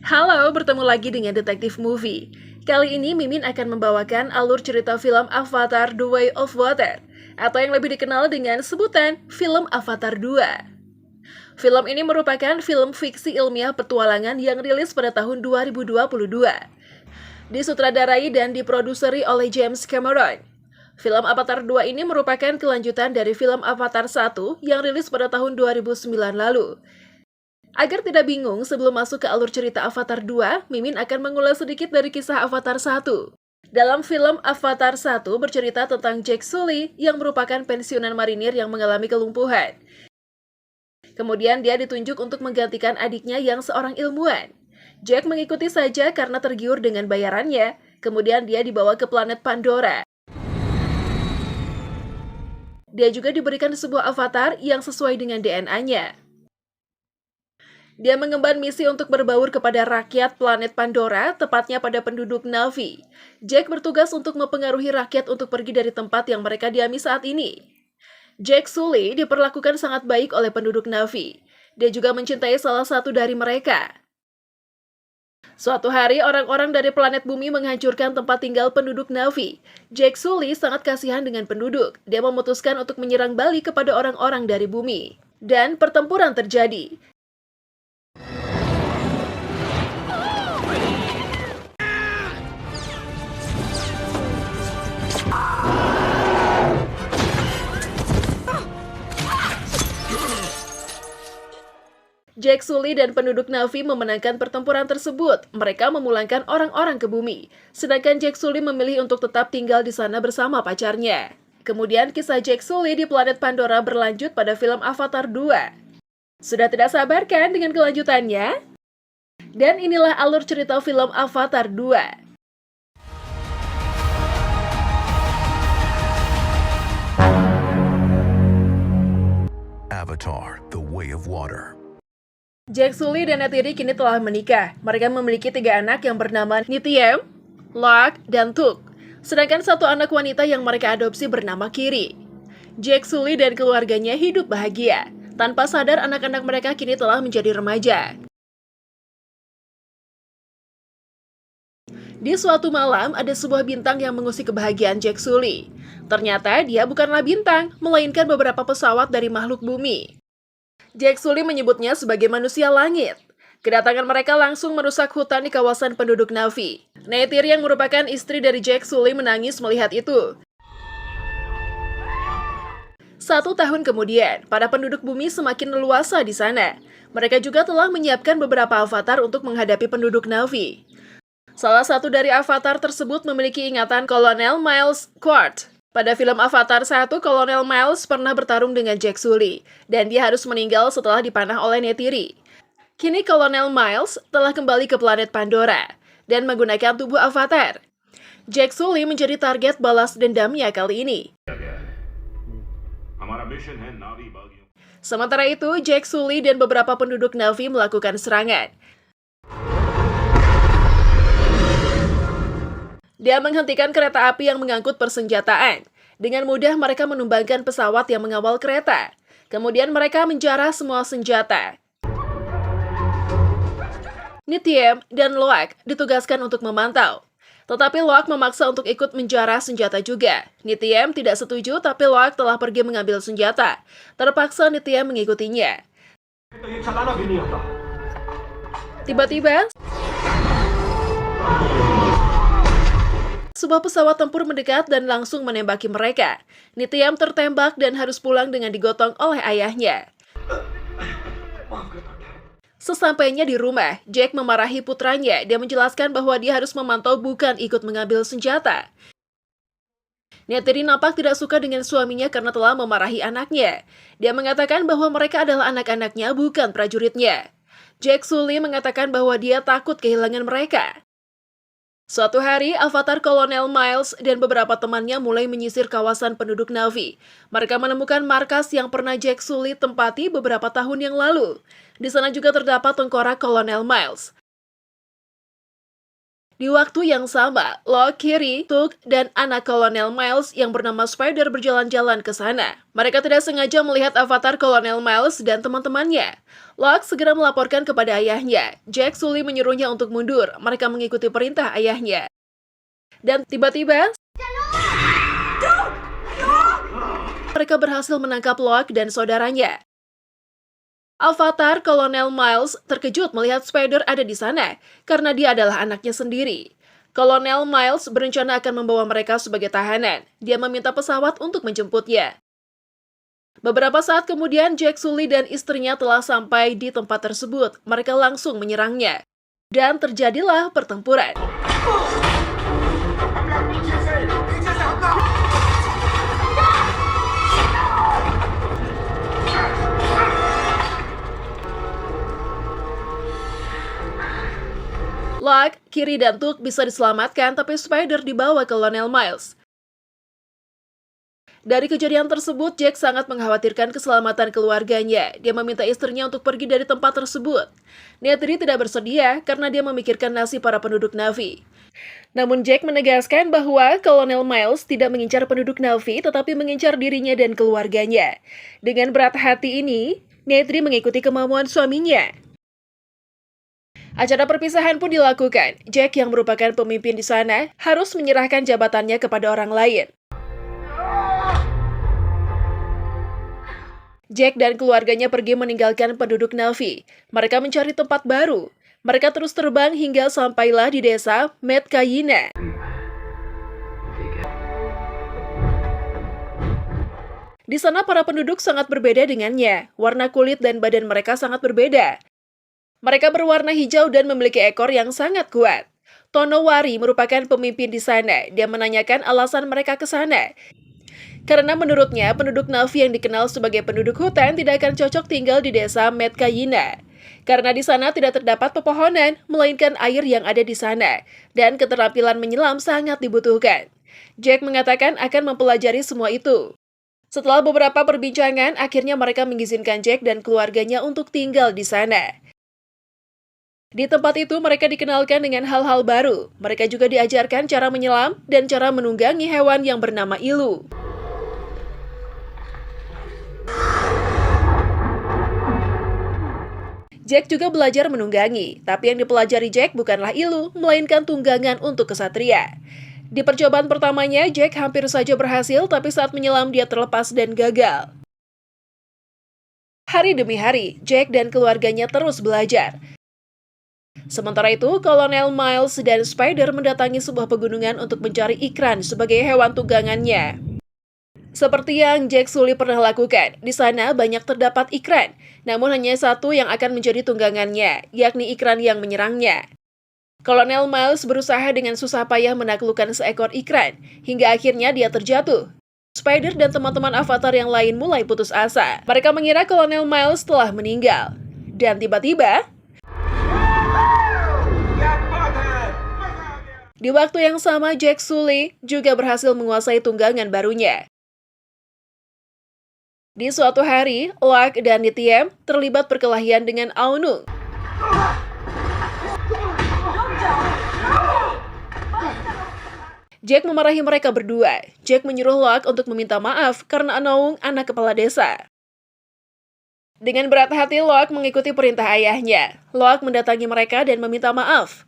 Halo, bertemu lagi dengan Detektif Movie. Kali ini Mimin akan membawakan alur cerita film Avatar The Way of Water, atau yang lebih dikenal dengan sebutan film Avatar 2. Film ini merupakan film fiksi ilmiah petualangan yang rilis pada tahun 2022. Disutradarai dan diproduseri oleh James Cameron. Film Avatar 2 ini merupakan kelanjutan dari film Avatar 1 yang rilis pada tahun 2009 lalu. Agar tidak bingung sebelum masuk ke alur cerita Avatar 2, Mimin akan mengulas sedikit dari kisah Avatar 1. Dalam film Avatar 1 bercerita tentang Jack Sully yang merupakan pensiunan marinir yang mengalami kelumpuhan. Kemudian dia ditunjuk untuk menggantikan adiknya yang seorang ilmuwan. Jack mengikuti saja karena tergiur dengan bayarannya, kemudian dia dibawa ke planet Pandora. Dia juga diberikan sebuah avatar yang sesuai dengan DNA-nya. Dia mengemban misi untuk berbaur kepada rakyat planet Pandora, tepatnya pada penduduk Na'vi. Jack bertugas untuk mempengaruhi rakyat untuk pergi dari tempat yang mereka diami saat ini. Jack Sully diperlakukan sangat baik oleh penduduk Na'vi. Dia juga mencintai salah satu dari mereka. Suatu hari, orang-orang dari planet bumi menghancurkan tempat tinggal penduduk Na'vi. Jack Sully sangat kasihan dengan penduduk. Dia memutuskan untuk menyerang balik kepada orang-orang dari bumi. Dan pertempuran terjadi. Jack Sully dan penduduk Na'vi memenangkan pertempuran tersebut. Mereka memulangkan orang-orang ke bumi. Sedangkan Jack Sully memilih untuk tetap tinggal di sana bersama pacarnya. Kemudian kisah Jack Sully di planet Pandora berlanjut pada film Avatar 2. Sudah tidak sabar kan dengan kelanjutannya? Dan inilah alur cerita film Avatar 2. Avatar: The Way of Water. Jack Sully dan Neytiri kini telah menikah. Mereka memiliki 3 anak yang bernama Nitiem, Locke, dan Tuk. Sedangkan 1 anak wanita yang mereka adopsi bernama Kiri. Jack Sully dan keluarganya hidup bahagia. Tanpa sadar anak-anak mereka kini telah menjadi remaja. Di suatu malam, ada sebuah bintang yang mengusik kebahagiaan Jack Sully. Ternyata dia bukanlah bintang, melainkan beberapa pesawat dari makhluk bumi. Jack Sully menyebutnya sebagai manusia langit. Kedatangan mereka langsung merusak hutan di kawasan penduduk Na'vi. Neytiri yang merupakan istri dari Jack Sully menangis melihat itu. 1 tahun kemudian, para penduduk bumi semakin leluasa di sana. Mereka juga telah menyiapkan beberapa avatar untuk menghadapi penduduk Na'vi. Salah satu dari avatar tersebut memiliki ingatan Kolonel Miles Quart. Pada film Avatar 1, Kolonel Miles pernah bertarung dengan Jack Sully, dan dia harus meninggal setelah dipanah oleh Neytiri. Kini Kolonel Miles telah kembali ke planet Pandora, dan menggunakan tubuh avatar. Jack Sully menjadi target balas dendamnya kali ini. Sementara itu, Jack Sully dan beberapa penduduk Na'vi melakukan serangan. Dia menghentikan kereta api yang mengangkut persenjataan. Dengan mudah mereka menumbangkan pesawat yang mengawal kereta. Kemudian mereka menjarah semua senjata. Nitiem dan Locke ditugaskan untuk memantau. Tetapi Locke memaksa untuk ikut menjarah senjata juga. Nitiem tidak setuju, tapi Locke telah pergi mengambil senjata. Terpaksa Nitiem mengikutinya. Tiba-tiba, sebuah pesawat tempur mendekat dan langsung menembaki mereka. Nitiem tertembak dan harus pulang dengan digotong oleh ayahnya. Sesampainya di rumah, Jack memarahi putranya. Dia menjelaskan bahwa dia harus memantau bukan ikut mengambil senjata. Neytiri nampak tidak suka dengan suaminya karena telah memarahi anaknya. Dia mengatakan bahwa mereka adalah anak-anaknya, bukan prajuritnya. Jack Sully mengatakan bahwa dia takut kehilangan mereka. Suatu hari, avatar Kolonel Miles dan beberapa temannya mulai menyisir kawasan penduduk Na'vi. Mereka menemukan markas yang pernah Jack Sully tempati beberapa tahun yang lalu. Di sana juga terdapat tengkorak Kolonel Miles. Di waktu yang sama, Locke, Kiri, Tuk, dan anak Kolonel Miles yang bernama Spider berjalan-jalan ke sana. Mereka tidak sengaja melihat avatar Kolonel Miles dan teman-temannya. Locke segera melaporkan kepada ayahnya. Jack Sully menyuruhnya untuk mundur. Mereka mengikuti perintah ayahnya. Dan tiba-tiba, mereka berhasil menangkap Locke dan saudaranya. Avatar Kolonel Miles terkejut melihat Spider ada di sana karena dia adalah anaknya sendiri. Kolonel Miles berencana akan membawa mereka sebagai tahanan. Dia meminta pesawat untuk menjemputnya. Beberapa saat kemudian, Jack Sully dan istrinya telah sampai di tempat tersebut. Mereka langsung menyerangnya. Dan terjadilah pertempuran. Locke, Kiri, dan Tuk bisa diselamatkan, tapi Spider dibawa ke Kolonel Miles. Dari kejadian tersebut, Jack sangat mengkhawatirkan keselamatan keluarganya. Dia meminta istrinya untuk pergi dari tempat tersebut. Neytiri tidak bersedia karena dia memikirkan nasib para penduduk Na'vi. Namun Jack menegaskan bahwa Kolonel Miles tidak mengincar penduduk Na'vi, tetapi mengincar dirinya dan keluarganya. Dengan berat hati ini, Neytiri mengikuti kemauan suaminya. Acara perpisahan pun dilakukan. Jack yang merupakan pemimpin di sana harus menyerahkan jabatannya kepada orang lain. Jack dan keluarganya pergi meninggalkan penduduk Na'vi. Mereka mencari tempat baru. Mereka terus terbang hingga sampailah di desa Metkayina. Di sana para penduduk sangat berbeda dengannya. Warna kulit dan badan mereka sangat berbeda. Mereka berwarna hijau dan memiliki ekor yang sangat kuat. Tonowari merupakan pemimpin di sana. Dia menanyakan alasan mereka ke sana. Karena menurutnya, penduduk Na'vi yang dikenal sebagai penduduk hutan tidak akan cocok tinggal di desa Metkayina. Karena di sana tidak terdapat pepohonan, melainkan air yang ada di sana. Dan keterampilan menyelam sangat dibutuhkan. Jack mengatakan akan mempelajari semua itu. Setelah beberapa perbincangan, akhirnya mereka mengizinkan Jack dan keluarganya untuk tinggal di sana. Di tempat itu, mereka dikenalkan dengan hal-hal baru. Mereka juga diajarkan cara menyelam dan cara menunggangi hewan yang bernama ilu. Jack juga belajar menunggangi, tapi yang dipelajari Jack bukanlah ilu, melainkan tunggangan untuk kesatria. Di percobaan pertamanya, Jack hampir saja berhasil, tapi saat menyelam dia terlepas dan gagal. Hari demi hari, Jack dan keluarganya terus belajar. Sementara itu, Kolonel Miles dan Spider mendatangi sebuah pegunungan untuk mencari ikran sebagai hewan tunggangannya. Seperti yang Jack Sully pernah lakukan, di sana banyak terdapat ikran, namun hanya satu yang akan menjadi tunggangannya, yakni ikran yang menyerangnya. Kolonel Miles berusaha dengan susah payah menaklukkan seekor ikran, hingga akhirnya dia terjatuh. Spider dan teman-teman Avatar yang lain mulai putus asa. Mereka mengira Kolonel Miles telah meninggal. Dan tiba-tiba, di waktu yang sama, Jack Sully juga berhasil menguasai tunggangan barunya. Di suatu hari, Locke dan Nitiem terlibat perkelahian dengan Aonung. Jack memarahi mereka berdua. Jack menyuruh Locke untuk meminta maaf karena Aonung anak kepala desa. Dengan berat hati, Locke mengikuti perintah ayahnya. Locke mendatangi mereka dan meminta maaf.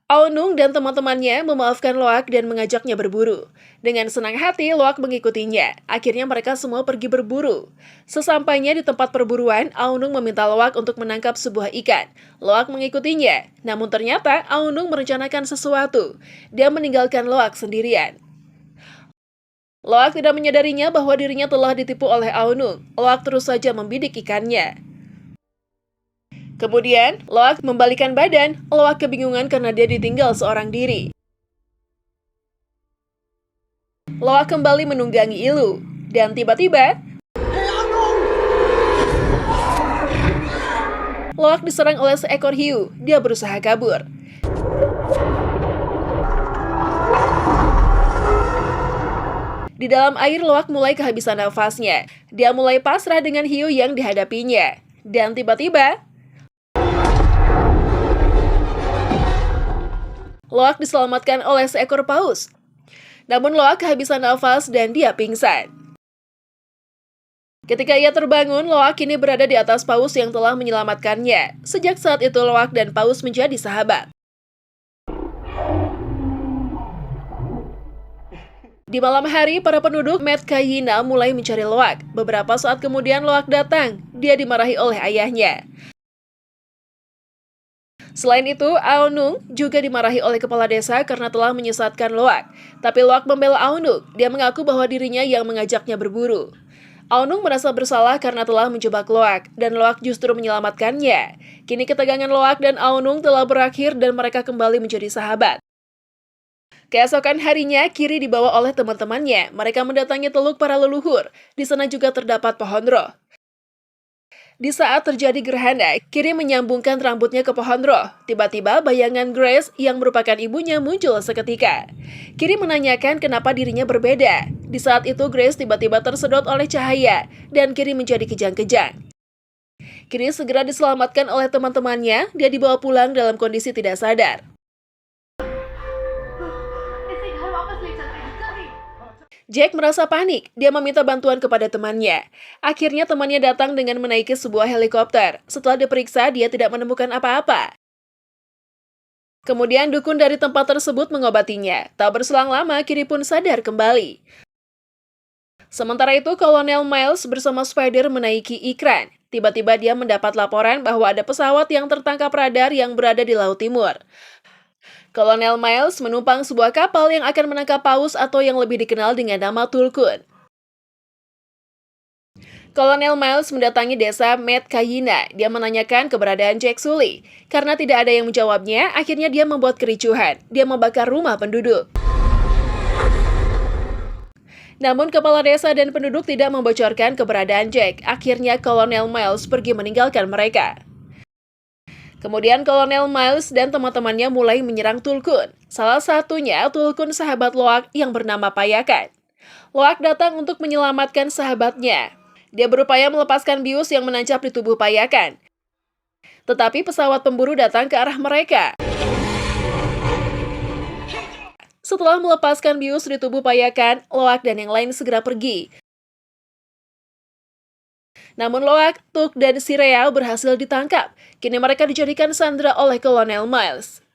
Aonung dan teman-temannya memaafkan Locke dan mengajaknya berburu. Dengan senang hati, Locke mengikutinya. Akhirnya mereka semua pergi berburu. Sesampainya di tempat perburuan, Aonung meminta Locke untuk menangkap sebuah ikan. Locke mengikutinya. Namun ternyata Aonung merencanakan sesuatu. Dia meninggalkan Locke sendirian. Locke tidak menyadarinya bahwa dirinya telah ditipu oleh Aonung. Locke terus saja membidik ikannya. Kemudian, Locke membalikan badan. Locke kebingungan karena dia ditinggal seorang diri. Locke kembali menunggangi ilu. Dan tiba-tiba, Locke diserang oleh seekor hiu. Dia berusaha kabur. Di dalam air, Locke mulai kehabisan nafasnya. Dia mulai pasrah dengan hiu yang dihadapinya. Dan tiba-tiba, Loak diselamatkan oleh seekor paus. Namun Loak kehabisan nafas dan dia pingsan. Ketika ia terbangun, Loak kini berada di atas paus yang telah menyelamatkannya. Sejak saat itu Loak dan paus menjadi sahabat. Di malam hari, para penduduk Metkayina mulai mencari Loak. Beberapa saat kemudian Loak datang. Dia dimarahi oleh ayahnya. Selain itu, Aonung juga dimarahi oleh kepala desa karena telah menyesatkan Loak. Tapi Loak membela Aonung. Dia mengaku bahwa dirinya yang mengajaknya berburu. Aonung merasa bersalah karena telah menjebak Loak, dan Loak justru menyelamatkannya. Kini ketegangan Loak dan Aonung telah berakhir dan mereka kembali menjadi sahabat. Keesokan harinya, Kiri dibawa oleh teman-temannya. Mereka mendatangi teluk para leluhur. Di sana juga terdapat pohon roh. Di saat terjadi gerhana, Kiri menyambungkan rambutnya ke pohon roh. Tiba-tiba bayangan Grace yang merupakan ibunya muncul seketika. Kiri menanyakan kenapa dirinya berbeda. Di saat itu Grace tiba-tiba tersedot oleh cahaya dan Kiri menjadi kejang-kejang. Kiri segera diselamatkan oleh teman-temannya, dia dibawa pulang dalam kondisi tidak sadar. Jack merasa panik, dia meminta bantuan kepada temannya. Akhirnya temannya datang dengan menaiki sebuah helikopter. Setelah diperiksa, dia tidak menemukan apa-apa. Kemudian dukun dari tempat tersebut mengobatinya. Tak berselang lama, Kiri pun sadar kembali. Sementara itu, Kolonel Miles bersama Spider menaiki ikran. Tiba-tiba dia mendapat laporan bahwa ada pesawat yang tertangkap radar yang berada di Laut Timur. Kolonel Miles menumpang sebuah kapal yang akan menangkap paus atau yang lebih dikenal dengan nama Tulkun. Kolonel Miles mendatangi desa Metkayina. Dia menanyakan keberadaan Jack Sully. Karena tidak ada yang menjawabnya, akhirnya dia membuat kericuhan. Dia membakar rumah penduduk. Namun kepala desa dan penduduk tidak membocorkan keberadaan Jack. Akhirnya Kolonel Miles pergi meninggalkan mereka. Kemudian Kolonel Miles dan teman-temannya mulai menyerang Tulkun. Salah satunya Tulkun sahabat Loak yang bernama Payakan. Loak datang untuk menyelamatkan sahabatnya. Dia berupaya melepaskan bius yang menancap di tubuh Payakan. Tetapi pesawat pemburu datang ke arah mereka. Setelah melepaskan bius di tubuh Payakan, Loak dan yang lain segera pergi. Namun Loak, Tuk, dan Sireal berhasil ditangkap. Kini mereka dijadikan sandera oleh Kolonel Miles.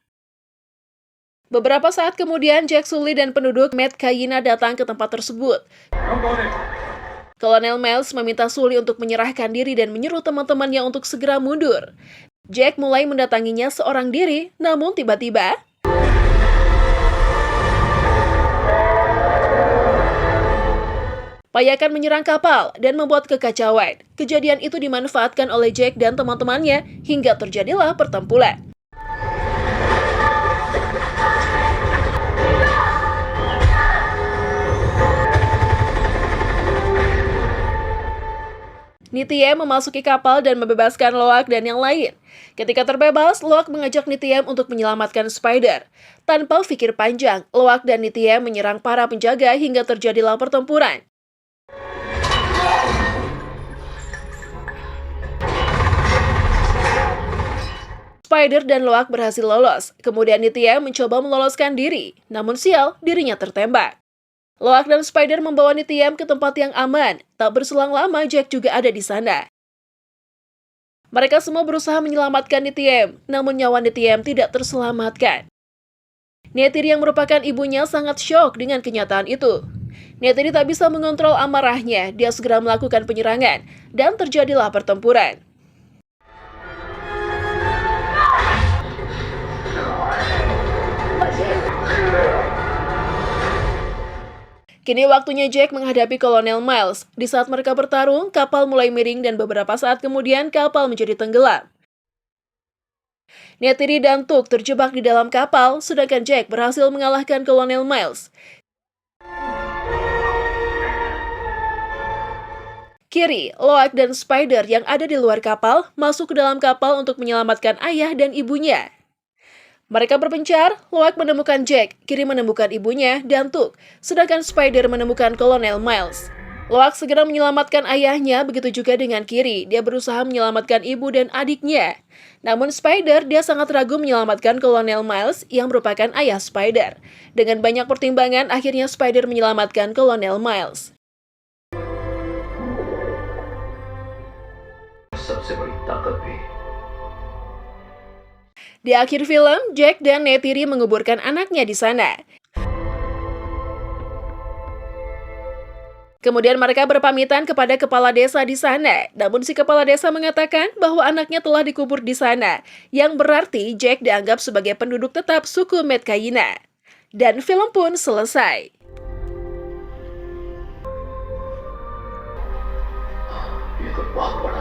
Beberapa saat kemudian, Jack Sully dan penduduk Metkayina datang ke tempat tersebut. Kolonel Miles meminta Sully untuk menyerahkan diri dan menyuruh teman-temannya untuk segera mundur. Jack mulai mendatanginya seorang diri, namun tiba-tiba Payakan menyerang kapal dan membuat kekacauan. Kejadian itu dimanfaatkan oleh Jack dan teman-temannya hingga terjadilah pertempuran. Nitiem memasuki kapal dan membebaskan Loak dan yang lain. Ketika terbebas, Loak mengajak Nitiem untuk menyelamatkan Spider. Tanpa pikir panjang, Loak dan Nitiem menyerang para penjaga hingga terjadilah pertempuran. Spider dan Loak berhasil lolos, kemudian Nitiem mencoba meloloskan diri, namun sial, dirinya tertembak. Loak dan Spider membawa Nitiem ke tempat yang aman. Tak berselang lama, Jack juga ada di sana. Mereka semua berusaha menyelamatkan Nitiem, namun nyawa Nitiem tidak terselamatkan. Neytiri yang merupakan ibunya sangat syok dengan kenyataan itu. Neytiri tak bisa mengontrol amarahnya, dia segera melakukan penyerangan, dan terjadilah pertempuran. Kini waktunya Jack menghadapi Kolonel Miles. Di saat mereka bertarung, kapal mulai miring dan beberapa saat kemudian kapal menjadi tenggelam. Neytiri dan Tuk terjebak di dalam kapal, sedangkan Jack berhasil mengalahkan Kolonel Miles. Kiri, Loak, dan Spider yang ada di luar kapal masuk ke dalam kapal untuk menyelamatkan ayah dan ibunya. Mereka berpencar, Loak menemukan Jack, Kiri menemukan ibunya, dan Tuk, sedangkan Spider menemukan Kolonel Miles. Loak segera menyelamatkan ayahnya, begitu juga dengan Kiri. Dia berusaha menyelamatkan ibu dan adiknya. Namun Spider, dia sangat ragu menyelamatkan Kolonel Miles yang merupakan ayah Spider. Dengan banyak pertimbangan, akhirnya Spider menyelamatkan Kolonel Miles. सबसे बड़ी ताकत भी Di akhir film, Jack dan Neytiri menguburkan anaknya di sana. Kemudian mereka berpamitan kepada kepala desa di sana. Namun si kepala desa mengatakan bahwa anaknya telah dikubur di sana, yang berarti Jack dianggap sebagai penduduk tetap suku Medcaina. Dan film pun selesai. ये तो बहुत बड़ा